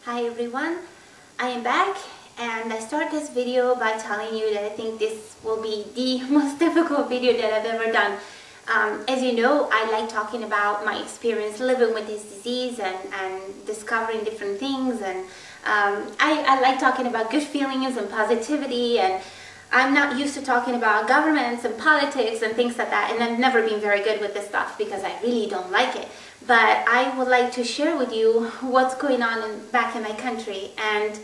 Hi everyone, I am back and I start this video by telling you that I think this will be the most difficult video that I've ever done. As you know, I like talking about my experience living with this disease and discovering different things, and I like talking about good feelings and positivity, and I'm not used to talking about governments and politics and things like that, and I've never been very good with this stuff because I really don't like it. But I would like to share with you what's going on back in my country, and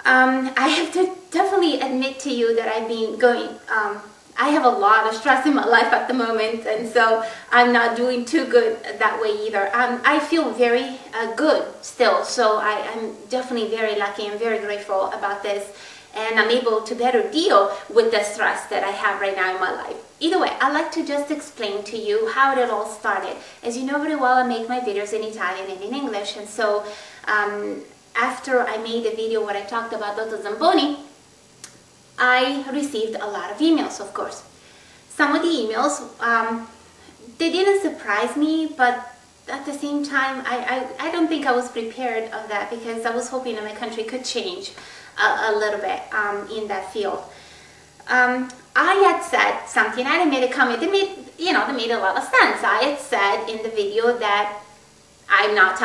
I have to definitely admit to you that I've been going, I have a lot of stress in my life at the moment, and so I'm not doing too good that way either. I feel very good still, so I'm definitely very lucky and very grateful about this, and I'm able to better deal with the stress that I have right now in my life. Either way, I'd like to just explain to you how it all started. As you know very well, I make my videos in Italian and in English, and so after I made the video where I talked about Dr. Zamboni, I received a lot of emails, of course. Some of the emails, they didn't surprise me, but at the same time, I don't think I was prepared of that, because I was hoping that my country could change a little bit in that field. I had said something, I had made a comment that made, that made a lot of sense. I had said in the video that I'm not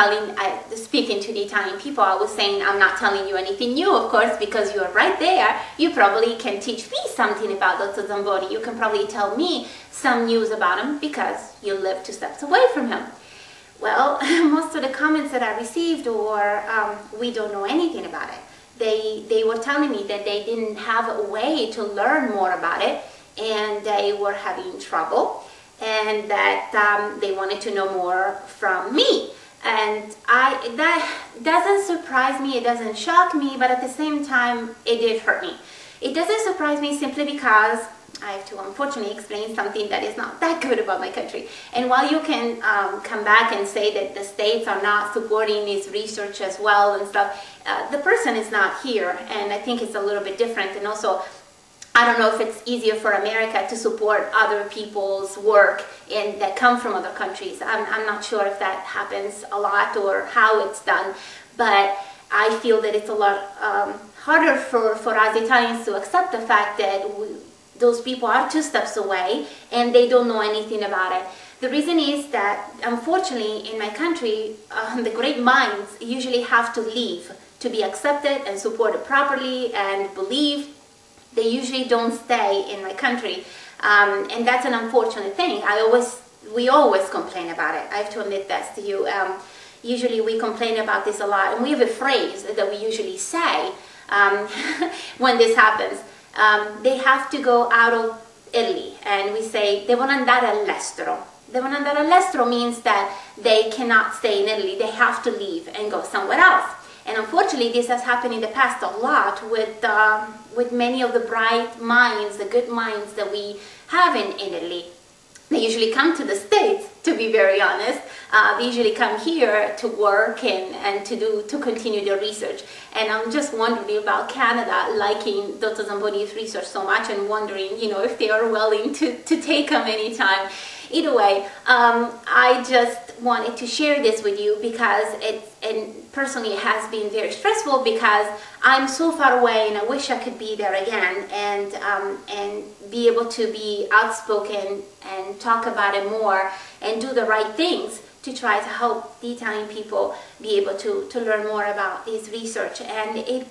speaking to the Italian people, I was saying I'm not telling you anything new, of course, because you're right there. You probably can teach me something about Dr. Zamboni. You can probably tell me some news about him because you live 2 steps away from him. Well, most of the comments that I received were, we don't know anything about it. They were telling me that they didn't have a way to learn more about it, and they were having trouble, and that they wanted to know more from me. And that doesn't surprise me, it doesn't shock me, but at the same time it did hurt me. It doesn't surprise me simply because I have to unfortunately explain something that is not that good about my country. And while you can come back and say that the states are not supporting this research as well and stuff, the person is not here, and I think it's a little bit different. And also, I don't know if it's easier for America to support other people's work that come from other countries. I'm not sure if that happens a lot or how it's done, but I feel that it's a lot harder for us Italians to accept the fact that those people are 2 steps away and they don't know anything about it. The reason is that, unfortunately, in my country, the great minds usually have to leave to be accepted and supported properly and believed. They usually don't stay in my country, and that's an unfortunate thing. We always complain about it. I have to admit this to you. Usually we complain about this a lot, and we have a phrase that we usually say when this happens. They have to go out of Italy, and we say devono andare all'estero. Devono andare all'estero means that they cannot stay in Italy. They have to leave and go somewhere else. And unfortunately, this has happened in the past a lot with many of the bright minds, the good minds that we have in Italy. They usually come to the States, to be very honest. They usually come here to work and to continue their research. And I'm just wondering about Canada liking Dr. Zamboni's research so much, and wondering, if they are willing to take him anytime. Either way, I just wanted to share this with you because personally it has been very stressful, because I'm so far away and I wish I could be there again and be able to be outspoken and talk about it more and do the right things to try to help the Italian people be able to learn more about this research. And it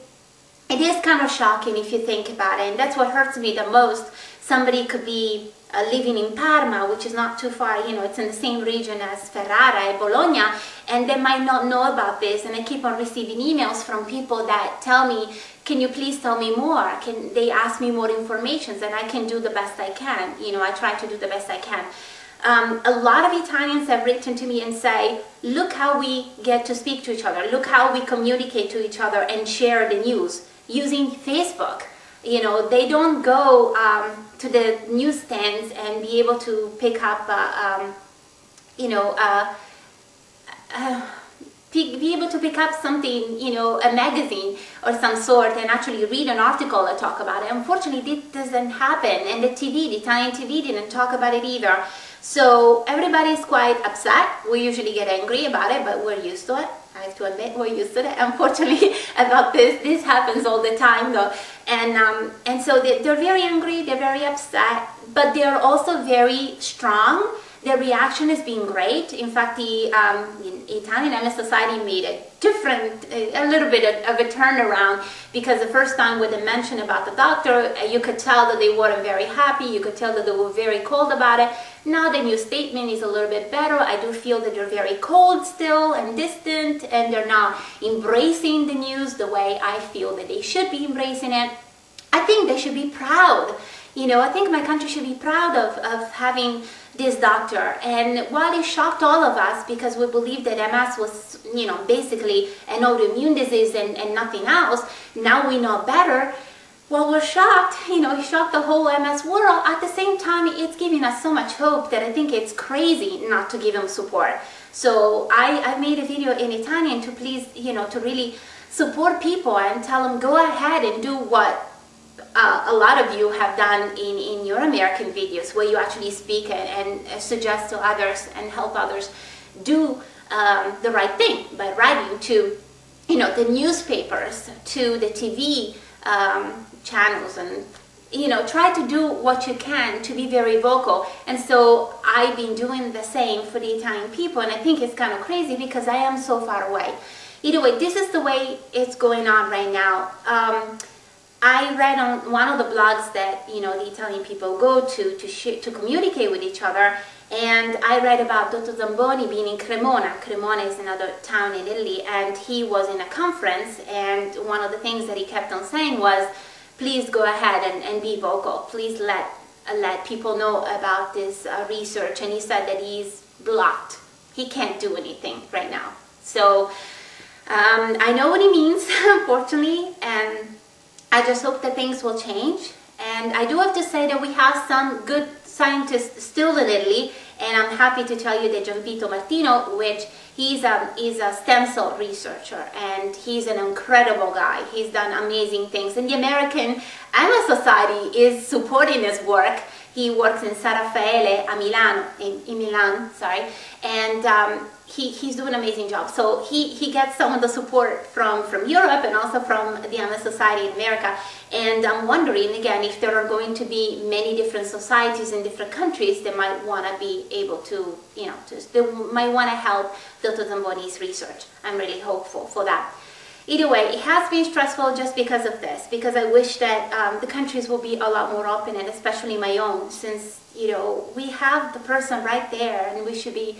is kind of shocking if you think about it, and that's what hurts me the most. Somebody could be living in Parma, which is not too far, it's in the same region as Ferrara and Bologna, and they might not know about this. And I keep on receiving emails from people that tell me, can you please tell me more? They ask me more information, and I can do the best I can. I try to do the best I can. A lot of Italians have written to me and say, look how we get to speak to each other, look how we communicate to each other and share the news using Facebook. They don't go to the newsstands and be able to pick up, be able to pick up something, a magazine or some sort, and actually read an article that talk about it. Unfortunately, this doesn't happen, and the Italian TV didn't talk about it either. So everybody's quite upset. We usually get angry about it, but we're used to it. I have to admit, we're used to that, unfortunately, about this. This happens all the time, though. And so they're very angry, they're very upset, but they're also very strong. Their reaction has been great. In fact, the Italian MS Society made a little bit of a turnaround, because the first time when they mentioned about the doctor, you could tell that they weren't very happy. You could tell that they were very cold about it. Now the new statement is a little bit better. I do feel that they're very cold still and distant, and they're not embracing the news the way I feel that they should be embracing it. I think they should be proud. You know, I think my country should be proud of having this doctor. And while it shocked all of us, because we believed that MS was, you know, basically an autoimmune disease and nothing else, now we know better. Well, we're shocked, you know, it shocked the whole MS world. At the same time, it's giving us so much hope that I think it's crazy not to give him support. So I made a video in Italian to please, you know, to really support people and tell them, go ahead and do what a lot of you have done in your American videos, where you actually speak and suggest to others and help others do the right thing by writing to, you know, the newspapers, to the TV channels, and, you know, try to do what you can to be very vocal. And so I've been doing the same for the Italian people, and I think it's kind of crazy because I am so far away. Either way, this is the way it's going on right now. I read on one of the blogs that, you know, the Italian people go to communicate with each other, and I read about Dr. Zamboni being in Cremona. Cremona is another town in Italy, and he was in a conference, and one of the things that he kept on saying was, please go ahead and be vocal. Please let people know about this research. And he said that he's blocked. He can't do anything right now. So I know what he means, unfortunately, and I just hope that things will change. And I do have to say that we have some good scientists still in Italy, and I'm happy to tell you that Gianvito Martino, which he's a stem cell researcher, and he's an incredible guy. He's done amazing things, and the American MS Society is supporting his work. He works in San Raffaele, in Milan, sorry, and he's doing an amazing job. So he gets some of the support from Europe and also from the MS Society in America. And I'm wondering, again, if there are going to be many different societies in different countries that might want to be able to, you know, they might want to help Dr. Zamboni's research. I'm really hopeful for that. Either way, it has been stressful just because of this, because I wish that the countries will be a lot more open, and especially my own, since, you know, we have the person right there, and we should be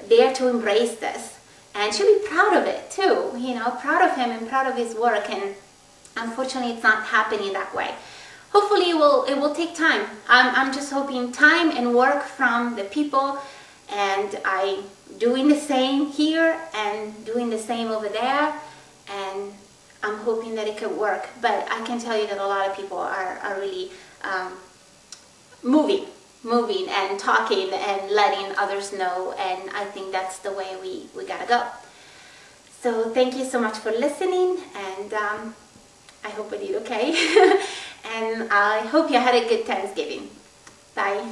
there to embrace this and should be proud of it too, you know, proud of him and proud of his work. And unfortunately, it's not happening that way. Hopefully it will take time. I'm just hoping time and work from the people, and I doing the same here and doing the same over there, and I'm hoping that it could work. But I can tell you that a lot of people are really moving and talking and letting others know, and I think that's the way we gotta go. So thank you so much for listening, and I hope I did okay. And I hope you had a good Thanksgiving. Bye.